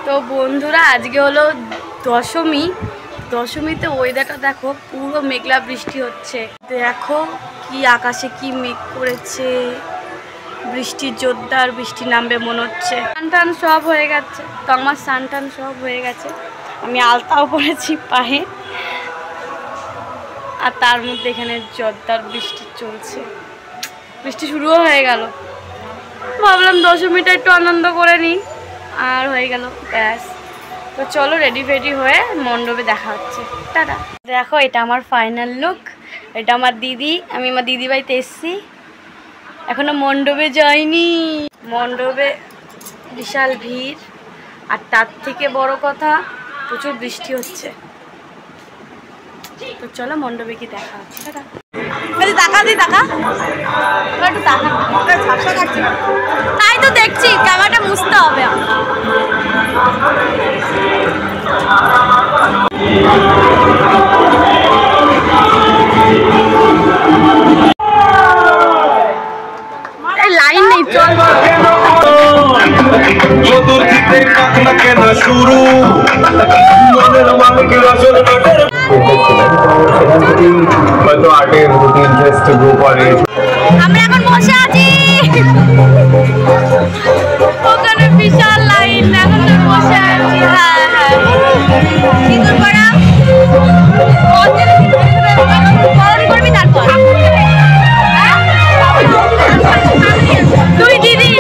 তো বন্ধুরা আজকে হলো দশমী। দশমীতে ওয়েদারটা দেখো, পুরো মেঘলা বৃষ্টি হচ্ছে। দেখো কি আকাশে কি মেঘ করেছে, বৃষ্টির জোরদার বৃষ্টি নামবে মনে হচ্ছে। স্নান টান সব হয়ে গেছে, তো আমার স্নান টান সব হয়ে গেছে। আমি আলতাও পরেছি পায়ে, আর তার মধ্যে এখানে জোরদার বৃষ্টি চলছে। বৃষ্টি শুরুও হয়ে গেল। ভাবলাম দশমীটা একটু আনন্দ করে নিই, আর হয়ে গেল ব্যাস। তো চলো রেডি ফেডি হয়ে মণ্ডপে দেখা হচ্ছে। টাটা। দেখো এটা আমার ফাইনাল লুক। এটা আমার দিদি, আমি আমার দিদি বাড়িতে এসেছি, এখনো মণ্ডপে যাইনি। মণ্ডপে বিশাল ভিড়, আর তার থেকে বড় কথা প্রচুর বৃষ্টি হচ্ছে। তো চলো মণ্ডপে কি দেখা হচ্ছে। টাটা। টাকা দি টাকা, একটু টাকা ঝাপসা কাটছে, তাই তো দেখছি ক্যামেরাটা মুছতে হবে। লাইন নেই, চল শুরু। আমরা এখন বসে আছি, ওখানে বিশাল লাইন, এখন বসে আছি। হ্যাঁ হ্যাঁ, সিঁদুর পরা করবি তারপর তুই দিদি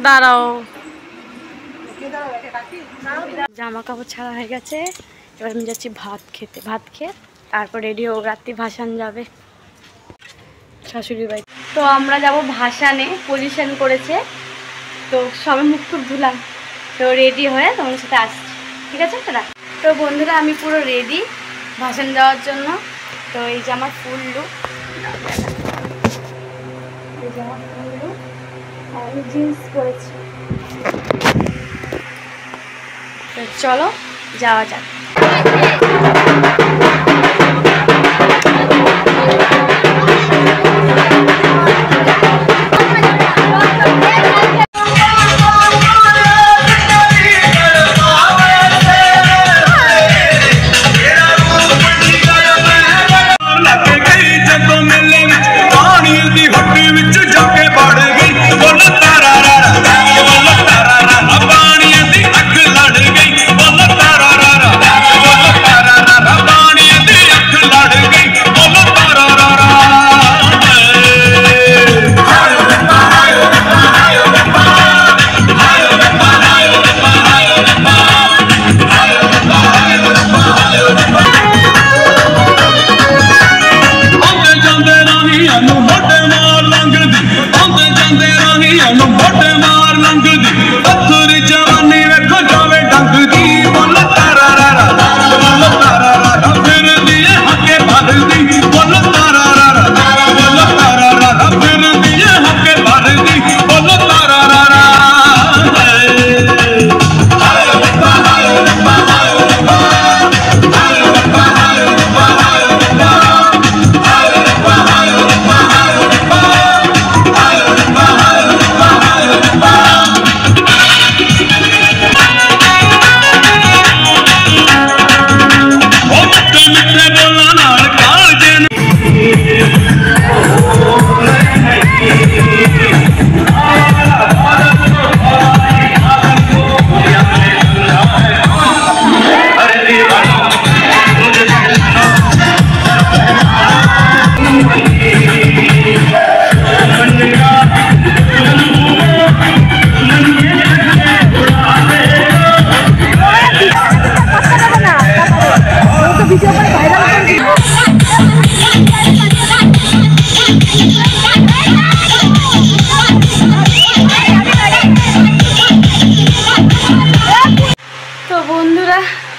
দাঁড়াও। জামা কাপড় ছাড়া হয়ে গেছে, এবার আমি যাচ্ছি ভাত খেতে। ভাত খেয়ে তারপর রেডি হবো, রাত্রি ভাসান যাবে শাশুড়ি বাড়ি। তো আমরা যাব ভাসানে, পজিশন করেছে, তো সবে মুখ টুক ধুলাম, তো রেডি হয়ে তোমাদের সাথে আসছি, ঠিক আছে? তো বন্ধুরা আমি পুরো রেডি ভাসান যাওয়ার জন্য। তো এই যে আমার ফুল লুক, এই যে আমার ফুল লুক, আমি জিন্স পরেছি। তো চলো যাওয়া যাক।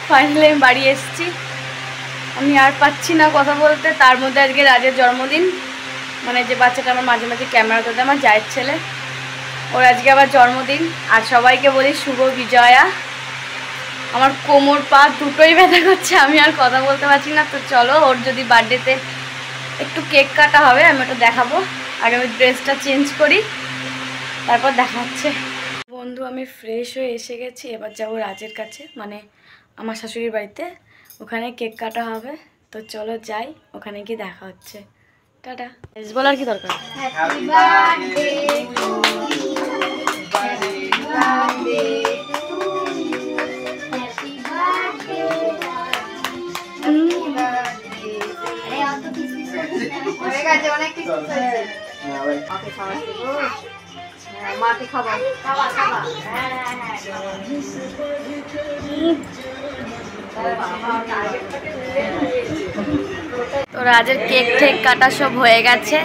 ফাইনালি আমি বাড়ি এসেছি। আমি আর পাচ্ছি না কথা বলতে। তার মধ্যে আজকে রাজের জন্মদিন, মানে যে বাচ্চাটা আমার মাঝে মাঝে ক্যামেরা করতে, আমার জায়ের ছেলে, ওর আজকে আবার জন্মদিন। আর সবাইকে বলি শুভ বিজয়া। আমার কোমর পা দুটোই ব্যথা করছে, আমি আর কথা বলতে পারছি না। তো চলো, ওর যদি বার্থডেতে একটু কেক কাটা হবে, আমি ওটা দেখাবো। আগে আমি ড্রেসটা চেঞ্জ করি, তারপর দেখা হচ্ছে। বন্ধু, আমি ফ্রেশ হয়ে এসে গেছি। এবার যাবো রাজের কাছে, মানে আমার শাশুড়ির বাড়িতে। ওখানে কেক কাটা হবে। তো চলো যাই, ওখানে গিয়ে দেখা হচ্ছে। টাটা। বলার কি দরকার? তো রাজের কেক ঠেক কাটা সব হয়ে গেছে।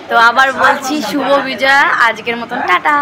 তো আবার বলছি শুভ বিজয়া, আজকের মতন টাটা।